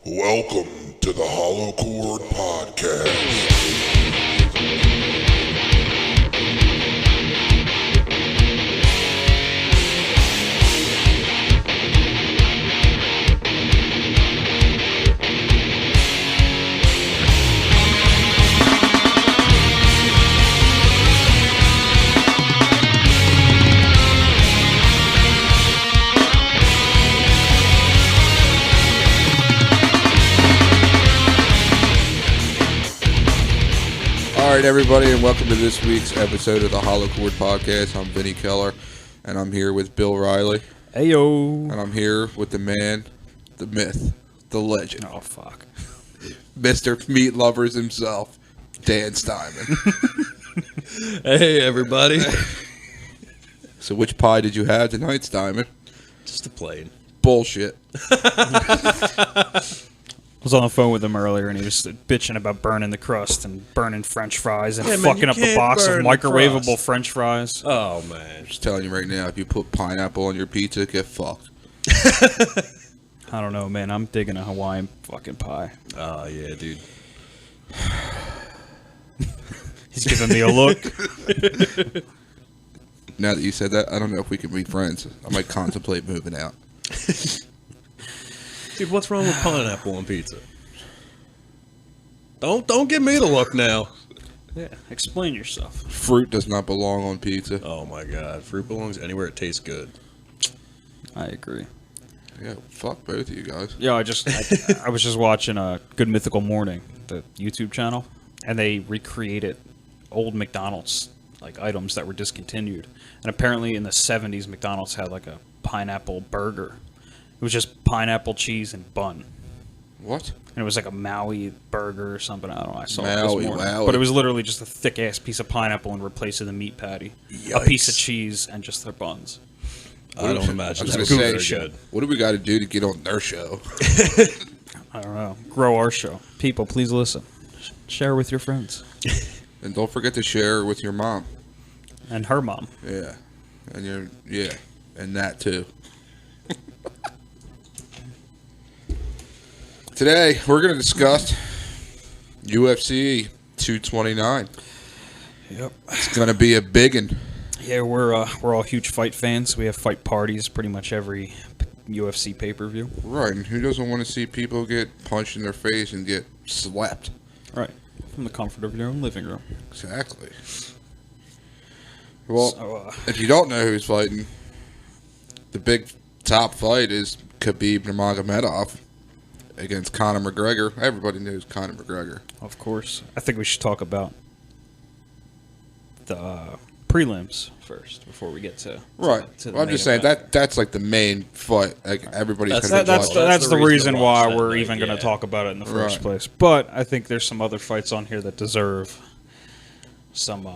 Welcome to the Hollow Chord Podcast. All right, everybody, and welcome to this week's episode of the Hollow Chord Podcast. I'm Vinny Keller, and I'm here with Bill Riley. Heyo. And I'm here with the man, the myth, the legend. Oh, fuck. Mr. Meat Lovers himself, Dan Steinman. Hey, everybody. So which pie did you have tonight, Steinman? Just a plain. Bullshit. I was on the phone with him earlier, and he was bitching about burning the crust and burning French fries and Yeah, man, fucking you up the can't box of burn the microwavable crust. French fries. Oh, man. Just telling you right now, if you put pineapple on your pizza, get fucked. I don't know, man. I'm digging a Hawaiian fucking pie. Oh, yeah, dude. He's giving me a look. Now that you said that, I don't know if we can be friends. I might contemplate moving out. Dude, what's wrong with pineapple on pizza? Don't give me the look now. Yeah, explain yourself. Fruit does not belong on pizza. Oh, my God. Fruit belongs anywhere it tastes good. I agree. Yeah, fuck both of you guys. Yeah, I was just watching Good Mythical Morning, the YouTube channel, and they recreated old McDonald's like items that were discontinued. And apparently in the 70s, McDonald's had like a pineapple burger. It was just pineapple, cheese, and bun. What? And it was like a Maui burger or something. I don't know. I saw it Maui, this morning. Maui. But it was literally just a thick-ass piece of pineapple in replace of the meat patty. A piece of cheese and just their buns. I don't imagine I was that gonna would be say, very good. what do we got to do to get on their show? I don't know. Grow our show. People, please listen. Share with your friends. And don't forget to share with your mom. And her mom. Yeah. And that too. Today, we're going to discuss UFC 229. Yep. It's going to be a biggin. Yeah, we're all huge fight fans. We have fight parties pretty much every UFC pay-per-view. Right, and who doesn't want to see people get punched in their face and get slapped? Right. From the comfort of your own living room. Exactly. Well, So, if you don't know who's fighting, the big top fight is Khabib Nurmagomedov against Conor McGregor. Everybody knows Conor McGregor. of course. I think we should talk about the prelims first before we get to Right. to the Well, I'm main just saying event. that's like the main fight. Like everybody's That's- gonna be That's watching. that's the the reason reason to why watch that we're night, even going yeah. to talk about it in the first Right. place. But I think there's some other fights on here that deserve some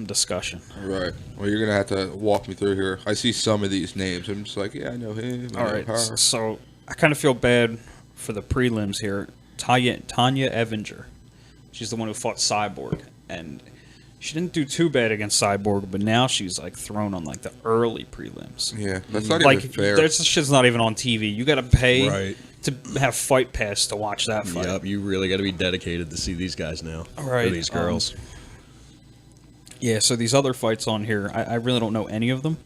discussion. Right. Well, you're gonna have to walk me through here. I see some of these names. I'm just like, yeah, I know him. I All know right, her. so I kind of feel bad for the prelims here. Tanya Evinger, she's the one who fought Cyborg, and she didn't do too bad against Cyborg, but now she's like thrown on like the early prelims. Yeah, that's not Like even fair. this shit's not even on TV. You got to pay Right. to have Fight Pass to watch that fight. Yep, you really got to be dedicated to see these guys now. Right, Or these girls. Yeah, so these other fights on here, I really don't know any of them,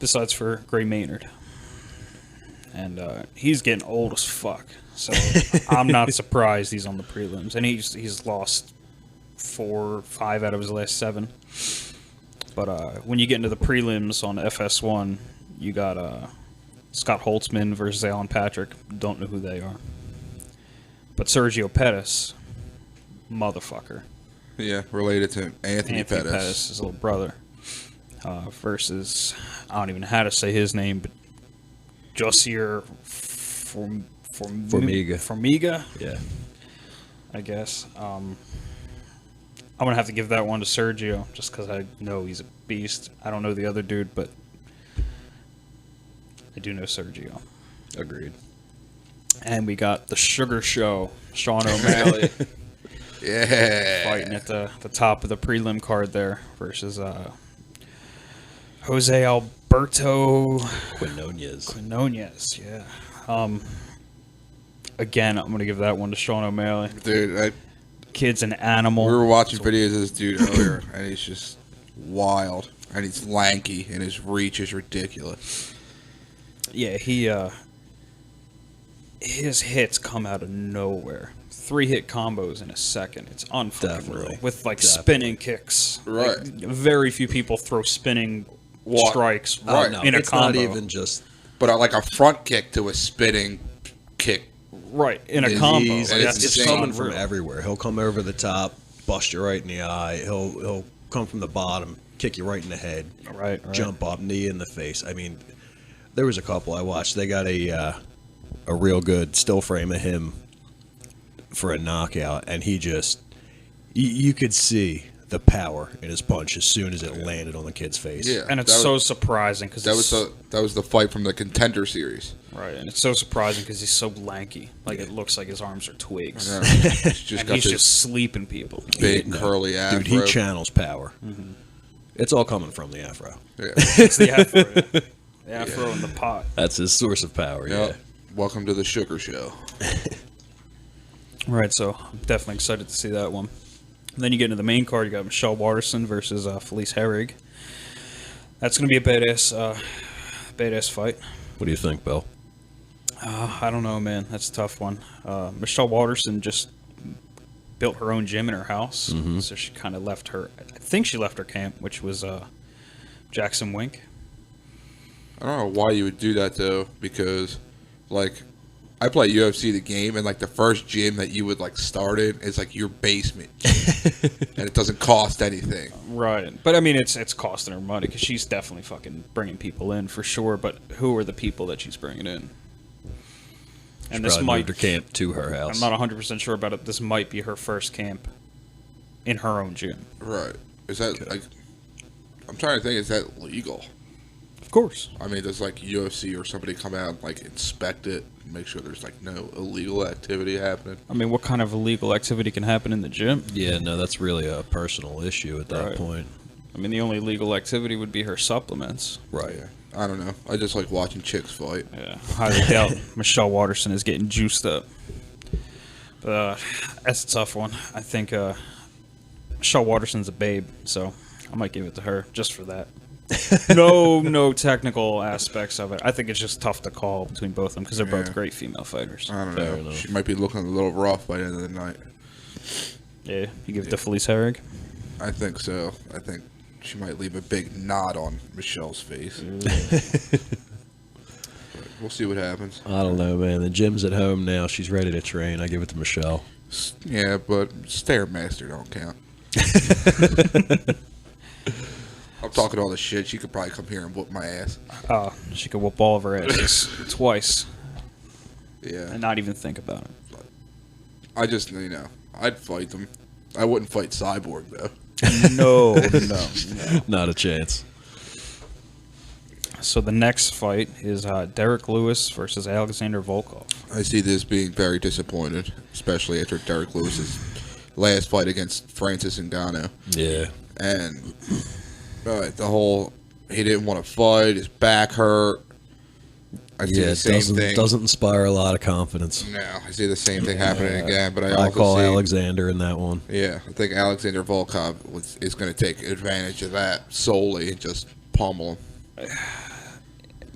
besides for Gray Maynard. And he's getting old as fuck, so I'm not surprised he's on the prelims. And he's lost 4, 5 out of his last 7. But when you get into the prelims on FS1, you got Scott Holtzman versus Alan Patrick. Don't know who they are. But Sergio Pettis, motherfucker. Yeah, related to Anthony Pettis. His little brother, versus, I don't even know how to say his name, but Josier Formiga, Yeah. I guess. I'm going to have to give that one to Sergio, just because I know he's a beast. I don't know the other dude, but I do know Sergio. Agreed. And we got the Sugar Show, Sean O'Malley. Yeah. Fighting at the top of the prelim card there versus Jose Alberto Quinonez. Quinonez. Yeah. again, I'm gonna give that one to Sean O'Malley. Dude, Kid's an animal. we were watching videos of this dude earlier, and he's just wild. And he's lanky, and his reach is ridiculous. Yeah, his hits come out of nowhere. 3-hit combos in a second. It's unfucking Definitely. real. With like spinning kicks. Right. Like, very few people throw spinning strikes Right. No, in a it's combo. not even just. But like a front kick to a spinning kick. Right, in a He's- combo. and That's It's insane. coming from unreal. everywhere. He'll come over the top, bust you right in the eye. He'll come from the bottom, kick you right in the head, Right. jump up, knee in the face. I mean, there was a couple I watched. They got a real good still frame of him for a knockout, and he just you could see the power in his punch as soon as it landed on the kid's face. Yeah. And it's that so was, surprising because that was the fight from the Contender series. right, and it's so surprising because he's so lanky. Like it looks like his arms are twigs, Yeah. He's just and got he's this just sleeping people. big curly afro. Dude, he channels power. It's all coming from the afro. Yeah. It's the afro, the afro in the pot. That's his source of power. Yep. Yeah. Welcome to the Sugar Show. Right, so I'm definitely excited to see that one. And then you get into the main card. You got Michelle Waterson versus Felice Herrig. That's going to be a badass fight. What do you think, Bill? I don't know, man. That's a tough one. Michelle Waterson just built her own gym in her house, so she kind of left her. I think she left her camp, which was Jackson Wink. I don't know why you would do that though, because like I play UFC the game, and like the first gym that you would like start in is like your basement, and it doesn't cost anything. Right, but I mean, it's costing her money because she's definitely fucking bringing people in for sure. But who are the people that she's bringing in? And this Probably might moved her camp to her house. I'm not 100% sure about it. This might be her first camp in her own gym. Right? Is that like? I'm trying to think. Is that legal? Of course. I mean, does like UFC or somebody come out and like inspect it and make sure there's like no illegal activity happening? I mean, what kind of illegal activity can happen in the gym? Yeah, no, that's really a personal issue at that Right. point. I mean, the only legal activity would be her supplements. Right. Yeah. I don't know. I just like watching chicks fight. Yeah, highly doubt Michelle Waterson is getting juiced up. But that's a tough one. I think Michelle Waterson's a babe, so I might give it to her just for that. No technical aspects of it. I think it's just tough to call between both of them because they're both Yeah. great female fighters. I don't Fair know. enough. She might be looking a little rough by the end of the night. Yeah, you give it to Felice Herrig. I think so. I think she might leave a big knot on Michelle's face. But we'll see what happens. I don't know, man. The gym's at home now. She's ready to train. I give it to Michelle. Yeah, but Stairmaster don't count. I'm talking all this shit. She could probably come here and whoop my ass. She could whoop all of her asses twice Yeah. and not even think about it. I just, I'd fight them. I wouldn't fight Cyborg, though. No. Not a chance. So the next fight is Derek Lewis versus Alexander Volkov. I see this being very disappointed, especially after Derek Lewis's last fight against Francis Ngannou. Yeah. And the whole, he didn't want to fight, his back hurt. I see Yeah, the it same thing. doesn't inspire a lot of confidence. No, I see the same thing happening again, but I I also call see, Alexander in that one. yeah, I think Alexander Volkov is going to take advantage of that solely and just pummel him.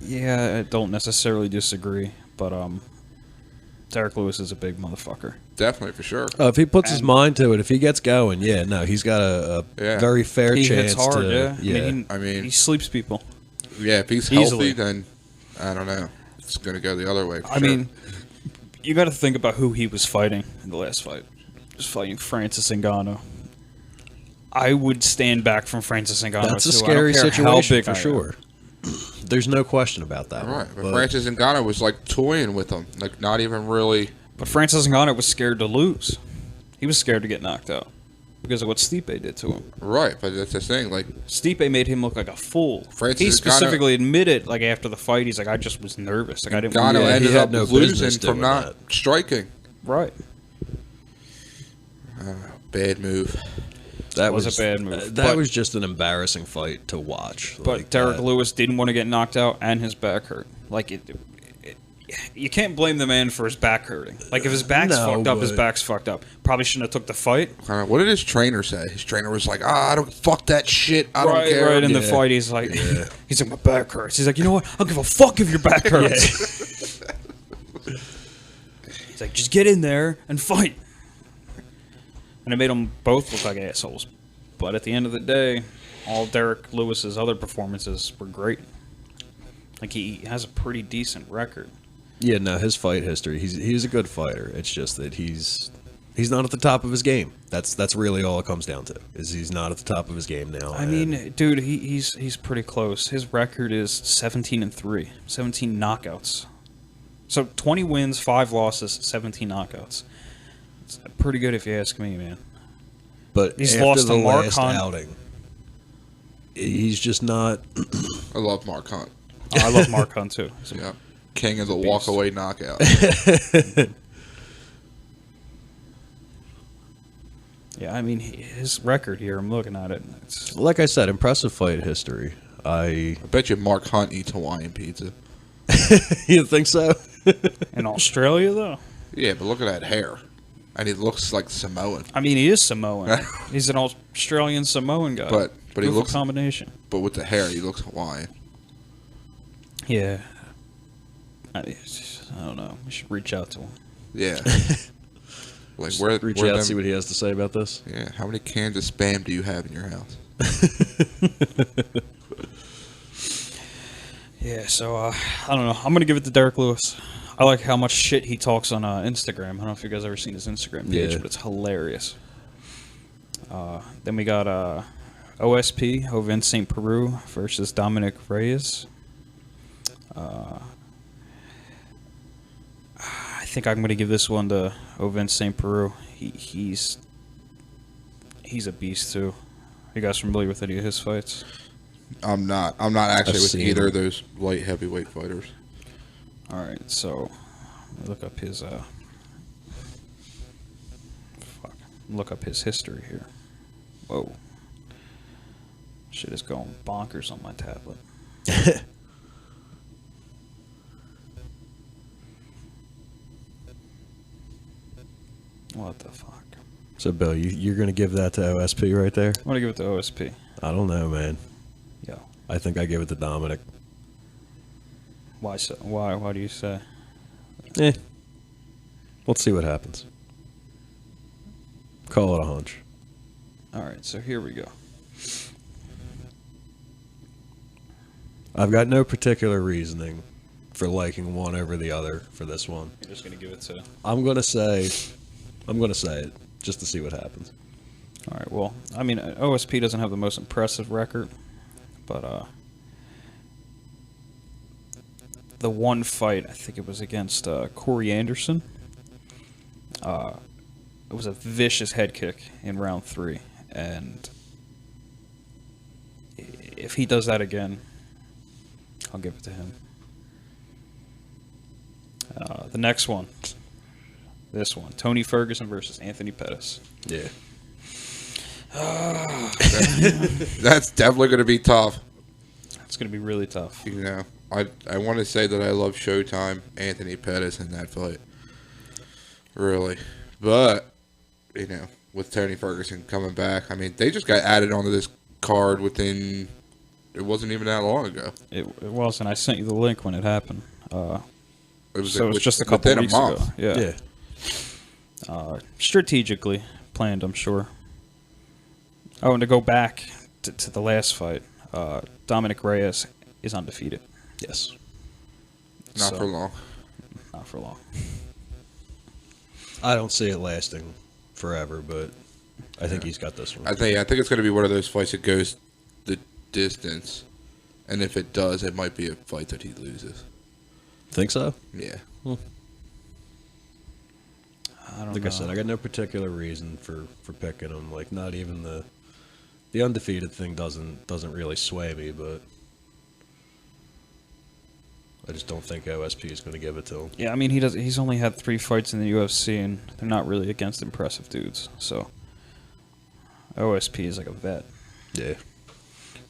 Yeah, I don't necessarily disagree, but Derek Lewis is a big motherfucker. Definitely, for sure. If he puts his mind to it, if he gets going, yeah, no, he's got a Yeah. very fair He chance hits hard, to. yeah. I mean- he sleeps people. Yeah, if he's Easily. healthy, then I don't know. It's going to go the other way. For I sure. mean, you got to think about who he was fighting in the last fight. He was fighting Francis Ngannou. I would stand back from Francis Ngannou. That's a too. I don't scary care how situation big for I am. sure. There's no question about that. All right, one. but Francis Ngannou was like toying with him, like not even really. But Francis Ngannou was scared to lose. He was scared to get knocked out because of what Stipe did to him. Right, but that's the thing. Like, Stipe made him look like a fool. Francis He Ngannou- specifically admitted, like after the fight, he's like, "I just was nervous. Like I didn't." Ngannou want he ended had up no losing business from doing not that. striking. Right. Bad move. That was a bad move. That But- was just an embarrassing fight to watch. But Like Derek that. Lewis didn't want to get knocked out, and his back hurt. Like you can't blame the man for his back hurting. Like, if his back's No, fucked up, his but- back's fucked up. Probably shouldn't have took the fight. What did his trainer say? His trainer was like, I don't fuck that shit. I don't care. Right in the Yeah. fight, he's like, he's like, my back hurts. He's like, you know what? I don't give a fuck if your back hurts. He's like, just get in there and fight. And it made them both look like assholes. But at the end of the day, all Derek Lewis's other performances were great. Like, he has a pretty decent record. Yeah, no, his fight history. He's a good fighter. It's just that he's not at the top of his game. That's really all it comes down to. Is he's not at the top of his game now. I mean, dude, he's pretty close. His record is 17-3, 17 knockouts. So 20 wins, 5 losses, 17 knockouts. It's pretty good if you ask me, man. but he's after lost the to Mark last Hunt. outing, he's just not. I love Mark Hunt. I love Mark Hunt too. He's a Yeah. King of the walk-away knockout. Yeah, I mean, his record here, I'm looking at it. It's, Like I said, impressive fight history. I bet you Mark Hunt eats Hawaiian pizza. You think so? in Australia, though. Yeah, but look at that hair. And he looks like Samoan. I mean, he is Samoan. He's an Australian Samoan guy. But he Beautiful looks... combination. But with the hair, he looks Hawaiian. Yeah. I don't know. We should reach out to him. Yeah. Like, where... Reach where out, them- see what he has to say about this. Yeah, how many cans of Spam do you have in your house? Yeah, so, I don't know. I'm going to give it to Derek Lewis. I like how much shit he talks on Instagram. I don't know if you guys ever seen his Instagram page, Yeah. but it's hilarious. Then we got OSP, Ovince St. Peru versus Dominic Reyes. I think I'm going to give this one to Ovince St. Peru. He's a beast, too. You guys familiar with any of his fights? I'm not actually I've with seen either him. of those light heavyweight fighters. All right, so look up his look up his history here. Whoa, shit is going bonkers on my tablet. What the fuck? So, Bill, you're going to give that to OSP right there? I'm gonna give it to OSP. I don't know, man. Yo, I think I give it to Dominic. why? So, why? Why do you say? Let's see what happens. Call it a hunch. All right, so here we go. I've got no particular reasoning for liking one over the other for this one. You're just gonna give it to. I'm gonna say it just to see what happens. All right. Well, I mean, OSP doesn't have the most impressive record, but the one fight, I think it was against Corey Anderson. It was a vicious head kick in round 3, and if he does that again, I'll give it to him. The next one, this one, Tony Ferguson versus Anthony Pettis. Yeah. That's definitely going to be tough. It's going to be really tough. You know, I want to say that I love Showtime Anthony Pettis in that fight. Really. But, you know, with Tony Ferguson coming back, I mean, they just got added onto this card within, it wasn't even that long ago. It was, and I sent you the link when it happened. It was, So it was just a couple within weeks a month. ago. Yeah. Strategically planned, I'm sure. Oh, and to go back to the last fight, Dominic Reyes is undefeated. Yes. Not So- for long. Not for long. I don't see it lasting forever, but I think he's got this one. I think it's going to be one of those fights that goes the distance, and if it does, it might be a fight that he loses. Think so? Yeah. I don't Like know. I said, I got no particular reason for picking him. Like, not even the undefeated thing doesn't really sway me, but I just don't think OSP is going to give it to him. Yeah, I mean, he's only had 3 fights in the UFC, and they're not really against impressive dudes. So OSP is like a vet. Yeah.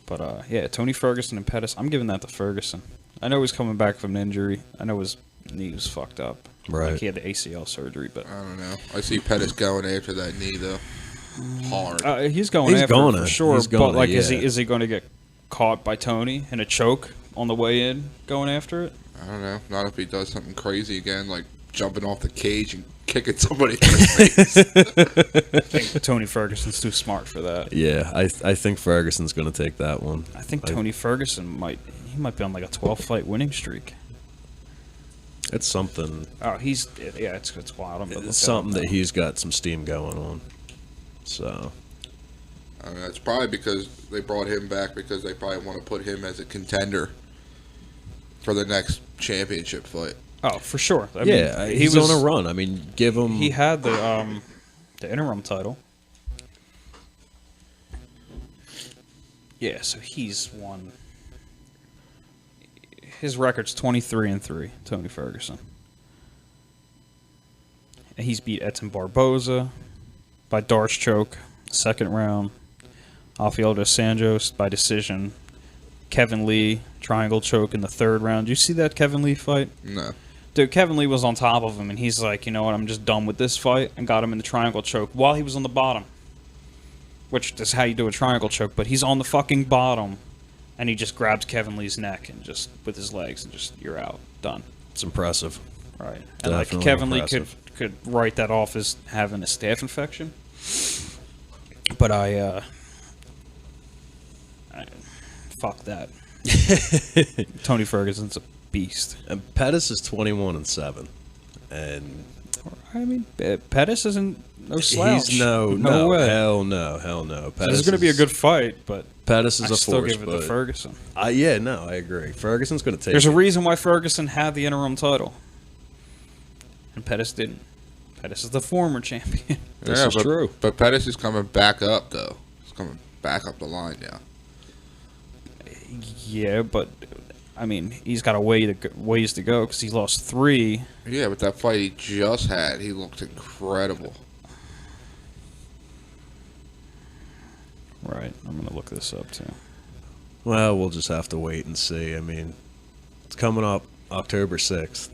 But yeah, Tony Ferguson and Pettis. I'm giving that to Ferguson. I know he's coming back from an injury. I know his knee was fucked up. Right. Like he had the ACL surgery, but I don't know. I see Pettis going after that knee though. Hard. he's going He's after gonna. it for sure. He's gonna, but like, yeah. is he going to get caught by Tony in a choke on the way in, going after it? I don't know. Not if he does something crazy again, like jumping off the cage and kicking somebody in the face. I think Tony Ferguson's too smart for that. Yeah, I think Ferguson's going to take that one. I think Tony Ferguson might be on like a 12-fight winning streak. It's something. Oh, it's wild. It's something that he's got some steam going on. So. I mean, it's probably because they brought him back because they probably want to put him as a contender for the next championship fight. Oh, for sure. I Yeah, mean, he's on a run. I mean, give him. He had the interim title. Yeah, so he's won. His record's 23-3. Tony Ferguson. And he's beat Edson Barboza by Darce choke, second round. Alfredo Sanjos by decision. Kevin Lee triangle choke in the third round. Did you see that Kevin Lee fight? No. Dude, Kevin Lee was on top of him, and he's like, you know what, I'm just done with this fight, and got him in the triangle choke while he was on the bottom. Which is how you do a triangle choke, but he's on the fucking bottom, and he just grabs Kevin Lee's neck and just with his legs, and just, you're out. Done. It's impressive. Right. And like Definitely Kevin impressive. Lee could write that off as having a staph infection. But fuck that. Tony Ferguson's a beast. And Pettis is 21-7, and I mean, Pettis isn't no slouch. he's no way. hell no. So this is going to be a good fight, but Pettis is I a still force. give it to But Ferguson. I agree. Ferguson's going to take. There's it. a reason why Ferguson had the interim title, and Pettis didn't. Pettis is the former champion. This is true. But Pettis is coming back up, though. He's coming back up the line now. Yeah, but I mean, he's got ways to go because he lost 3. Yeah, but that fight he just had, he looked incredible. Right. I'm gonna look this up too. Well, we'll just have to wait and see. I mean, it's coming up October 6th.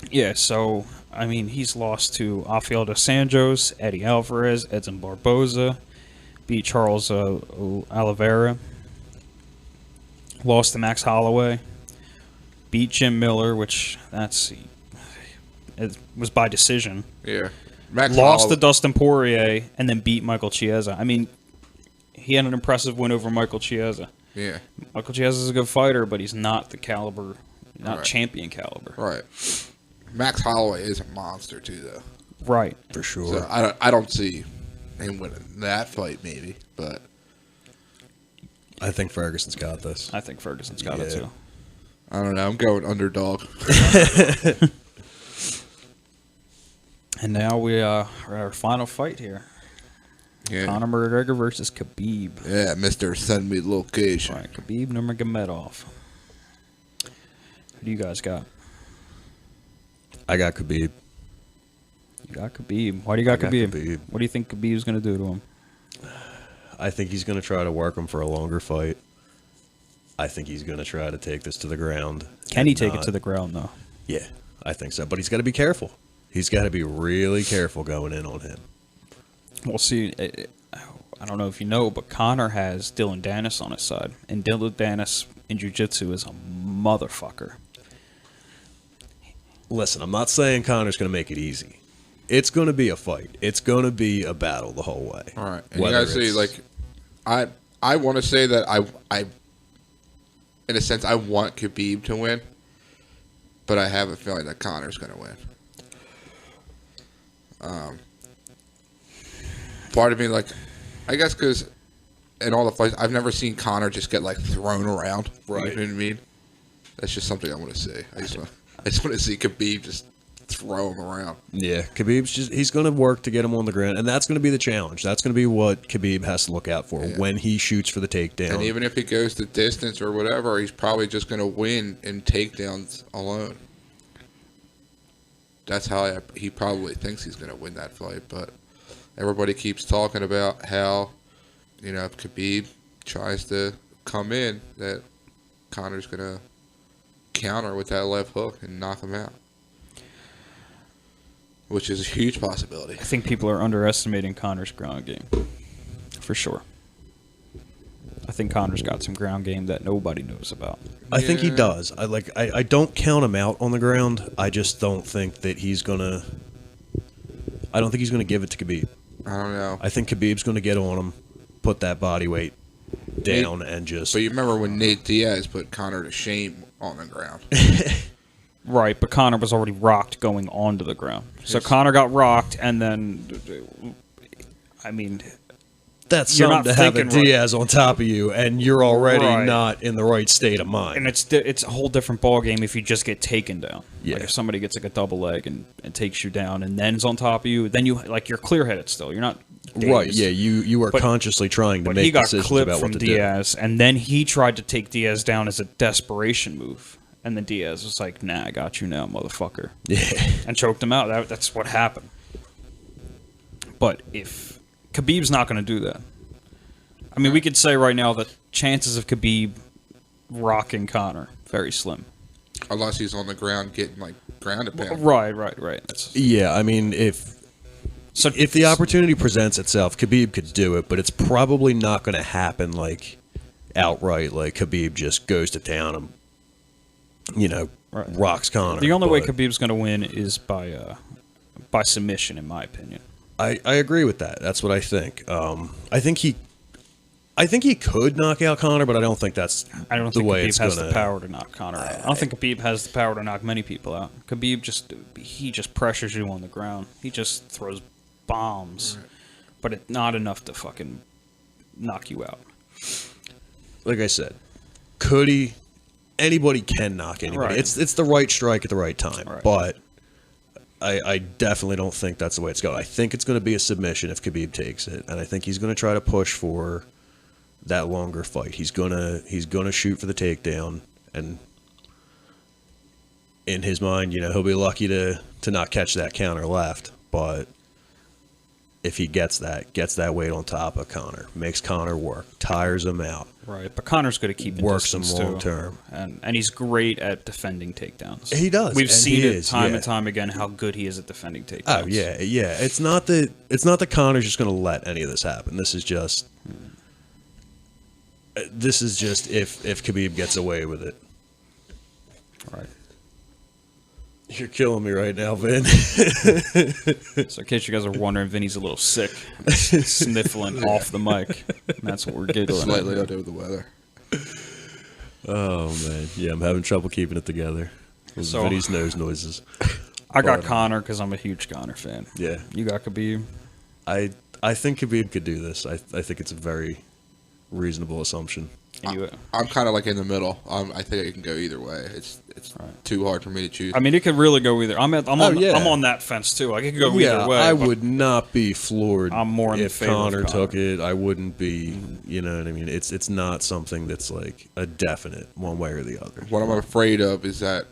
Yeah. So I mean, he's lost to Alfredo Sanjos, Eddie Alvarez, Edson Barboza, beat Charles Oliveira. Lost to Max Holloway. Beat Jim Miller, which it was by decision. Yeah. Lost to Dustin Poirier, and then beat Michael Chiesa. I mean, he had an impressive win over Michael Chiesa. Yeah. Michael Chiesa is a good fighter, but he's not the caliber, not Right. champion caliber. Right. Max Holloway is a monster, too, though. Right. For sure. So I don't see him winning that fight, maybe, but I think Ferguson's got this. I think Ferguson's got it Yeah. too. I don't know. I'm going underdog. And now we are at our final fight here. Yeah. Conor McGregor versus Khabib. Yeah, Mr. Send Me Location. Right, Khabib Nurmagomedov. Who do you guys got? I got Khabib. You got Khabib. Why do you got I got Khabib? Khabib. What do you think Khabib's going to do to him? I think he's going to try to work him for a longer fight. I think he's going to try to take this to the ground. Can he take it to the ground, though? Yeah, I think so. But he's got to be careful. He's got to be really careful going in on him. Well, see, I don't know if you know, but Conor has Dylan Dennis on his side. And Dylan Dennis in jiu-jitsu is a motherfucker. Listen, I'm not saying Conor's going to make it easy. It's going to be a fight. It's going to be a battle the whole way. All right. And you Whether guys see, it's- like, I want to say that I, in a sense, I want Khabib to win, but I have a feeling that Conor's going to win. Part of me, like, I guess because in all the fights, I've never seen Conor just get, like, thrown around. Right. You know what I mean? That's just something I want to see. I just want to see Khabib just throw him around. Yeah, he's going to work to get him on the ground, and that's going to be the challenge. That's going to be what Khabib has to look out for when he shoots for the takedown. And even if he goes the distance or whatever, he's probably just going to win in takedowns alone. That's how he probably thinks he's going to win that fight. But everybody keeps talking about how, you know, if Khabib tries to come in, that Conor's going to counter with that left hook and knock him out, which is a huge possibility. I think people are underestimating Conor's ground game, for sure. I think Conor's got some ground game that nobody knows about. I think he does. I don't count him out on the ground. I just don't think that he's gonna. I don't think he's gonna give it to Khabib. I don't know. I think Khabib's gonna get on him, put that body weight down, and just. But you remember when Nate Diaz put Conor to shame on the ground? Right, but Conor was already rocked going onto the ground. So Conor got rocked, and then, I mean, that's you're something not to have a thinking right. Diaz on top of you, and you're already Right. not in the right state of mind. and it's a whole different ball game if you just get taken down. Yeah. Like if somebody gets like a double leg and takes you down, and then's on top of you, then you like you're clear headed still. You're not dazed. Right? Yeah, you are But- consciously trying to But make he got decisions clipped about from what to Diaz, and then he tried to take Diaz down as a desperation move. And then Diaz was like, "Nah, I got you now, motherfucker," do. Yeah. and choked him out. That's what happened. But if Khabib's not going to do that, I mean, we could say right now that chances of Khabib rocking Conor very slim. Unless he's on the ground getting like grounded pound. Right. That's, Yeah, I mean, if the opportunity presents itself, Khabib could do it, but it's probably not going to happen like outright. Like Khabib just goes to town and Right. rocks Conor. the only way But Khabib's going to win is by submission, in my opinion. I agree with that. That's what I think. I think he could knock out Conor, but I don't think that's I don't the think way Khabib it's has gonna. the power to knock Conor out. I don't think Khabib has the power to knock many people out. Khabib just pressures you on the ground. He just throws bombs, but not enough to fucking knock you out. Like I said, could he? Anybody can knock anybody. Right. It's the right strike at the right time, Right. but I definitely don't think that's the way it's going. I think it's going to be a submission if Khabib takes it, and I think he's going to try to push for that longer fight. He's gonna shoot for the takedown, and in his mind, he'll be lucky to not catch that counter left. But if he gets that weight on top of Conor, makes Conor work, tires him out. Right, but Conor's going to keep Works him distance, too. long term. And he's great at defending takedowns. He does, We've and seen he it is, time yeah. and time again how good he is at defending takedowns. Oh yeah. It's not that Conor's just going to let any of this happen. This is just if Khabib gets away with it. Right. You're killing me right now, Vin. So in case you guys are wondering, Vinny's a little sick, sniffling off the mic. And that's what we're giggling at. Slightly under the weather. Oh man, yeah, I'm having trouble keeping it together. Those So- Vinny's nose noises. I got Conor because I'm a huge Conor fan. Yeah, You got Khabib. I think Khabib could do this. I think it's a very reasonable assumption. And you, I'm kind of like in the middle. I think it can go either way. It's too hard for me to choose. I mean, it could really go either. I'm yeah. on that fence too. Like it could go Yeah, either way. I but would not be floored I'm more in if favor of Conor Conor. took it. I wouldn't be, you know what I mean? It's not something that's like a definite one way or the other. What I'm afraid of is that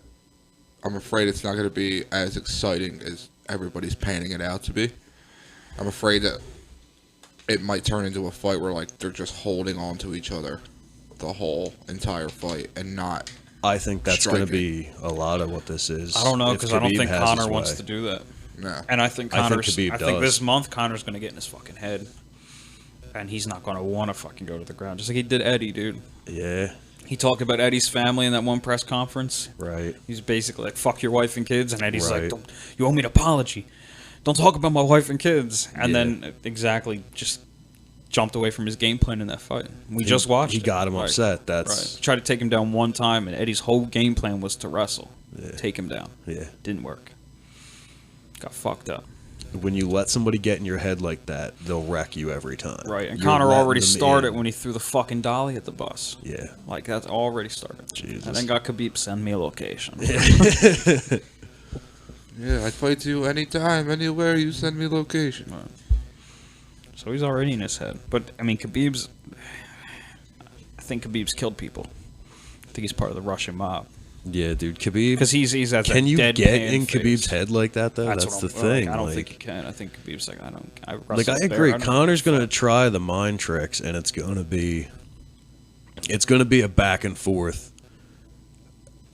I'm afraid it's not going to be as exciting as everybody's panning it out to be. I'm afraid that it might turn into a fight where like they're just holding on to each other the whole entire fight and not. I think that's going to striking. be a lot of what this is. I don't know if because I don't Khabib think has Conor his wants way. to do that. No. And I think I think Conor's. Khabib I think does. this month Conor's going to get in his fucking head, and he's not going to want to fucking go to the ground, just like he did Eddie, dude. Yeah, He talked about Eddie's family in that one press conference. right. He's basically like, "Fuck your wife and kids," and Eddie's Right. like, Don't, "You owe me an apology. Don't talk about my wife and kids." And Yeah. then exactly just jumped away from his game plan in that fight. We just watched. He it. got him Right. upset. That's Right. Tried to take him down one time, and Eddie's whole game plan was to wrestle, Yeah. take him down. yeah. Didn't work. Got fucked up. When you let somebody get in your head like that, they'll wreck you every time. Right, and You're Conor letting already them started in. when he threw the fucking dolly at the bus. Yeah. Like, that's already started. Jesus. And then got Khabib send me a location. Yeah, I'd fight you anytime, anywhere. You send me location. So he's already in his head. But, I mean, Khabib's... I think Khabib's killed people. I think he's part of the Russian mob. Yeah, dude, Khabib. Because he's as Can a you deadpan get in face. Khabib's head like that though? That's what the I'm- thing. I don't like, think you can. I think Khabib's like, I like I wrestled agree. there. Conor's gonna try the mind tricks, and it's gonna be a back and forth.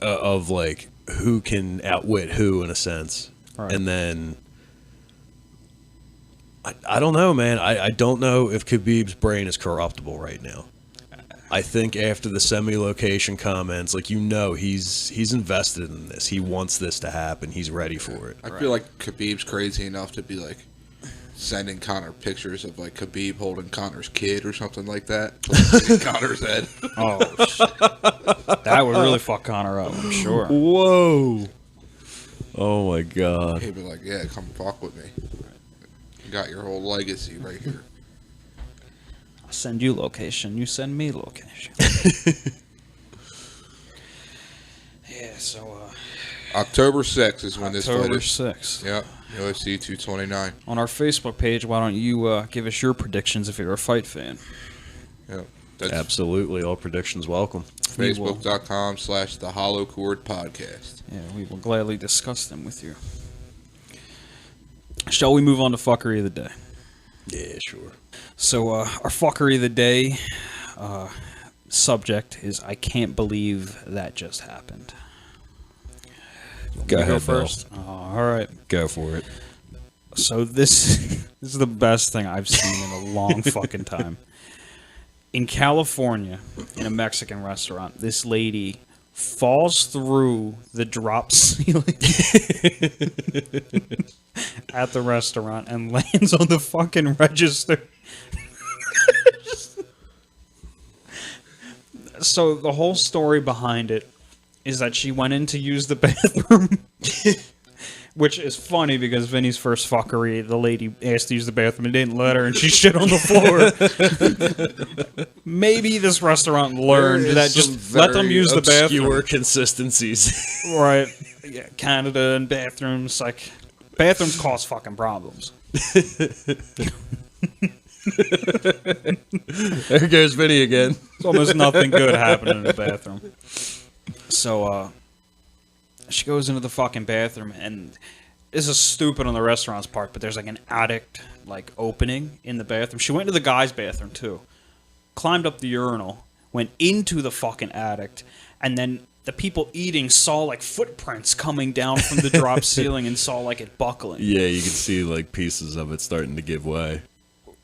of like who can outwit who in a sense. Right. And then I don't know, man. I don't know if Khabib's brain is corruptible right now. I think after the semi-location comments, like, he's invested in this. He wants this to happen. He's ready for it. I feel like Khabib's crazy enough to be like sending Conor pictures of like Khabib holding Conor's kid or something like that. To Conor's head. Oh, shit. That would really fuck Conor up, I'm sure. Whoa. Oh my God. He'd be like, yeah, come fuck with me. You got your whole legacy right here. I'll send you location, you send me location. Yeah, so October 6th is when this fight October is. 6th. Yep, UFC 229. On our Facebook page, why don't you give us your predictions if you're a fight fan? Yep, that's Absolutely. All predictions welcome. Facebook.com/The Hollow Chord Podcast. Yeah, we will gladly discuss them with you. Shall we move on to Fuckery of the Day? Yeah, sure. So, our Fuckery of the Day subject is I can't believe that just happened. Go ahead, Bill. first. All right. Go for it. So this is the best thing I've seen in a long fucking time. In California, in a Mexican restaurant, this lady falls through the drop ceiling at the restaurant and lands on the fucking register. So the whole story behind it is that she went in to use the bathroom, which is funny because Vinny's first fuckery, the lady asked to use the bathroom and didn't let her, and she shit on the floor. Maybe this restaurant learned that just let them use the bathroom. Obscure consistencies. Right. Yeah, Canada and bathrooms, like, bathrooms cause fucking problems. There goes Vinny again. There's almost nothing good happening in the bathroom. So, she goes into the fucking bathroom, and this is stupid on the restaurant's part, but there's like an attic, like, opening in the bathroom. She went into the guy's bathroom, too. Climbed up the urinal, went into the fucking attic, and then the people eating saw, like, footprints coming down from the drop ceiling and saw, like, it buckling. Yeah, you can see, like, pieces of it starting to give way.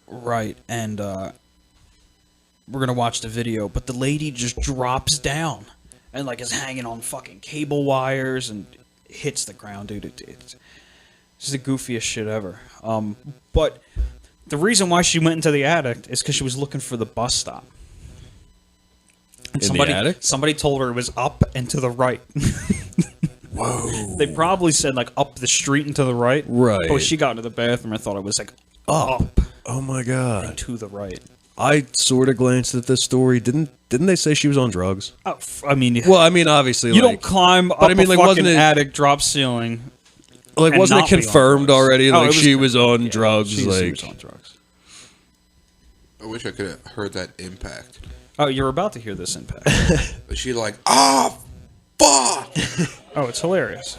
Right, and we're gonna watch the video, but the lady just drops down and like is hanging on fucking cable wires and hits the ground, dude. It's just the goofiest shit ever. But the reason why she went into the attic is because she was looking for the bus stop. And In the attic? Somebody told her it was up and to the right. Whoa. They probably said like up the street and to the right. Right. But she got into the bathroom and thought it was like up Oh my God. and to the right. I sort of glanced at this story. Didn't they say she was on drugs? Oh, I mean, Well, I mean, obviously, you like, don't climb up but I mean, a like, fucking wasn't it attic, drop ceiling. like and wasn't it not be on confirmed drugs. already? Oh, Like it was she was on yeah, drugs. She like was on drugs. I wish I could have heard that impact. Oh, you're about to hear this impact. But she like, ah, fuck! Oh, it's hilarious.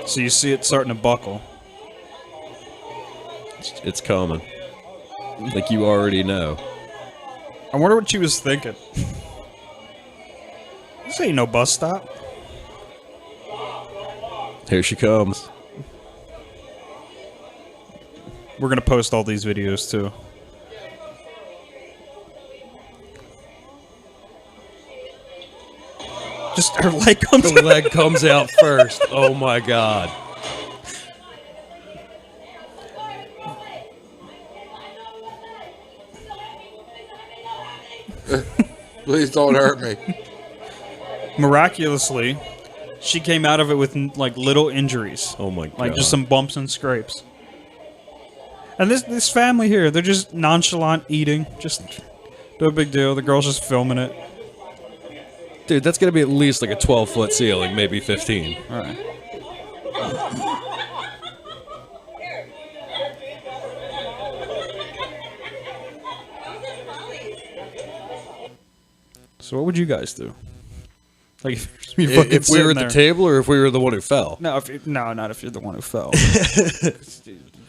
So you see it starting to buckle. it's coming. Like you already know. I wonder what she was thinking. This ain't no bus stop. Here she comes. We're gonna post all these videos too. Just her leg comes The leg comes out first. Oh my God. Please don't hurt me. Miraculously, she came out of it with like little injuries. Oh my God. Like just some bumps and scrapes. And this family here, they're just nonchalant eating, just no big deal. The girl's just filming it. Dude, that's gonna be at least like a 12-foot ceiling, maybe 15. All right. So what would you guys do? Like if we were at the table or if we were the one who fell. No, not if you're the one who fell.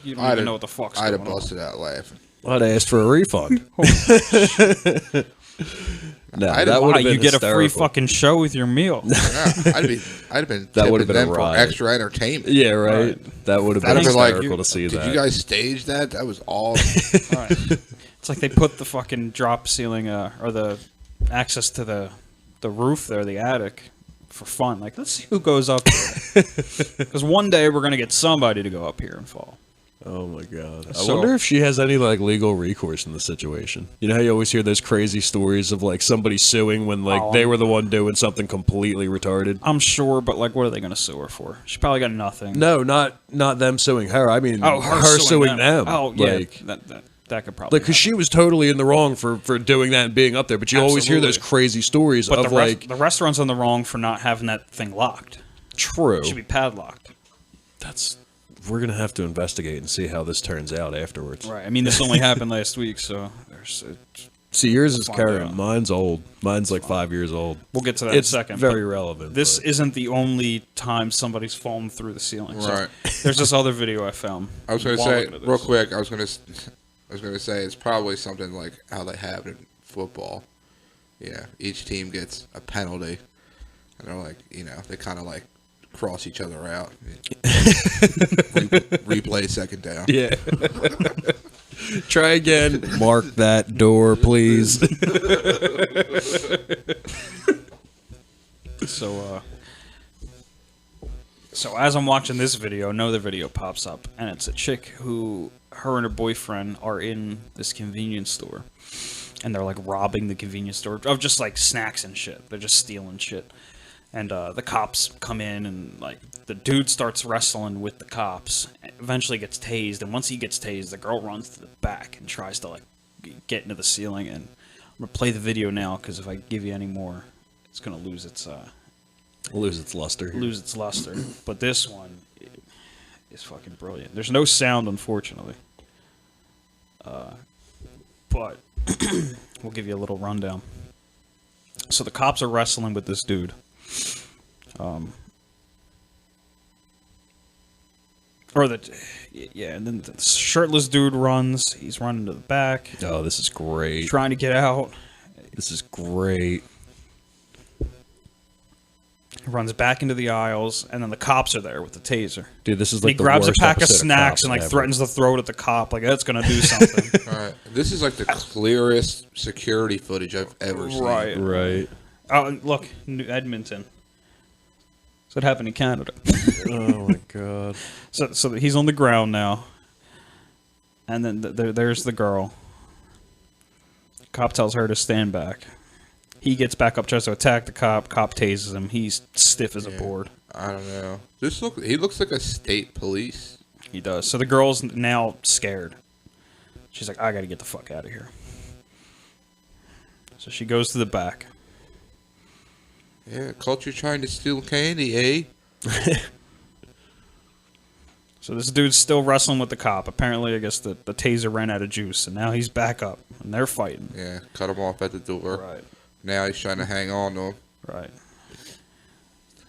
You don't even know what the fuck's I'd going have busted out laughing. I'd asked for a refund. No, I'd that have- would have been you get a free hysterical. fucking show with your meal. Yeah, I'd have been That would tipping have been a them for riot. extra entertainment. Yeah, right. That would have been I'd have been like, hysterical to see did that. you guys stage that? That was awesome. Right. It's like they put the fucking drop ceiling or the access to the roof there, the attic, for fun. Like, let's see who goes up here. Because one day we're gonna get somebody to go up here and fall. Oh my god! I So- wonder if she has any like legal recourse in the situation. You know how you always hear those crazy stories of like somebody suing when like they were the one doing something completely retarded. I'm sure, but like, what are they gonna sue her for? She probably got nothing. No, not them suing her. I mean, her suing them. Oh yeah, Like, that could probably. because she was totally in the wrong for doing that and being up there. But you always hear those Absolutely. crazy stories But of like the restaurant's in the wrong for not having that thing locked. true. It should be padlocked. We're gonna have to investigate and see how this turns out afterwards. Right. I mean, this only happened last week, so See, yours is Find current. out. Mine's old. Mine's like 5 years old. we'll get to that in a It's second. very but relevant. This but- isn't the only time somebody's fallen through the ceiling. So Right. there's this other video I found. I was going to while say looking at this. real quick. I was going to say it's probably something like how they have it in football. Yeah, each team gets a penalty, and they're like, they kind of like cross each other out. Replay second down. Yeah. Try again. Mark that door, please. So as I'm watching this video, another video pops up, and it's a chick who, her and her boyfriend are in this convenience store, and they're like robbing the convenience store of just like snacks and shit. They're just stealing shit, and the cops come in, and like the dude starts wrestling with the cops, eventually gets tased, and once he gets tased, the girl runs to the back and tries to like get into the ceiling. And I'm gonna play the video now because if I give you any more, it's gonna lose its luster. lose its luster. But this one is fucking brilliant. There's no sound, unfortunately. But we'll give you a little rundown. So the cops are wrestling with this dude. And then the shirtless dude runs. He's running to the back, Oh, this is great. trying to get out. This is great. Runs back into the aisles, and then the cops are there with the taser. Dude, this is He like the grabs a worst pack of episode snacks Cops and like ever. threatens to throw it at the cop, like that's gonna do something. All right. This is like the clearest security footage I've ever seen. Right. Right. Oh, and look, Edmonton. So it happened in Canada. Oh my god. So he's on the ground now, and then there's the girl. Cop tells her to stand back. He gets back up, tries to attack the cop. Cop tases him. He's stiff as a board. I don't know. He looks like a state police. He does. So the girl's now scared. She's like, I gotta get the fuck out of here. So she goes to the back. Yeah, culture trying to steal candy, eh? So this dude's still wrestling with the cop. Apparently, I guess the taser ran out of juice, and now he's back up, and they're fighting. Yeah, cut him off at the door. Right. Now he's trying to hang on to him. Right.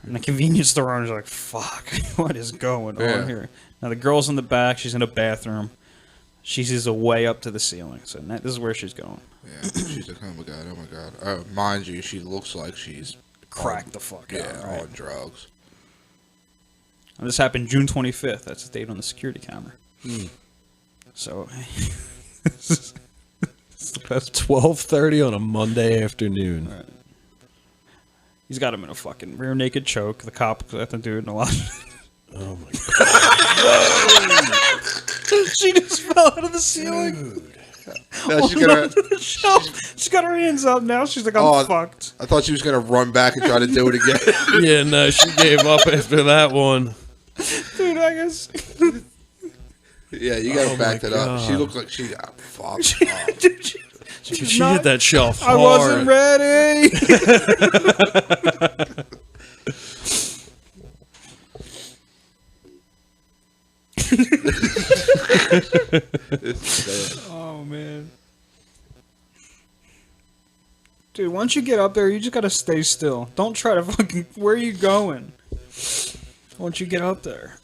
And the convenience store owner's like, fuck, what is going Yeah. on here? Now the girl's in the back. She's in a bathroom. She sees a way up to the ceiling. So this is where she's going. Yeah, she's like, oh my god, oh my god. Mind you, she looks like she's Cracked the fuck out. yeah, Right? on drugs. And this happened June 25th. That's the date on the security camera. So, it's the best. 12:30 on a Monday afternoon. Right. He's got him in a fucking rear naked choke. The cop at the dude in a lot. Oh my god. She just fell out of the ceiling. Now she's Hold gonna. on to the shelf. She's got her hands up now. She's like, I'm fucked. I thought she was gonna run back and try to do it again. Yeah, no, she gave up after that one. Dude, I guess. Yeah, you gotta Oh back my that up. She God. looked like she got fucked. Dude, she She hit that shelf I hard. wasn't ready. Oh man, Dude, once you get up there, you just gotta stay still. Don't try to fucking... Where are you going? Once you get up there.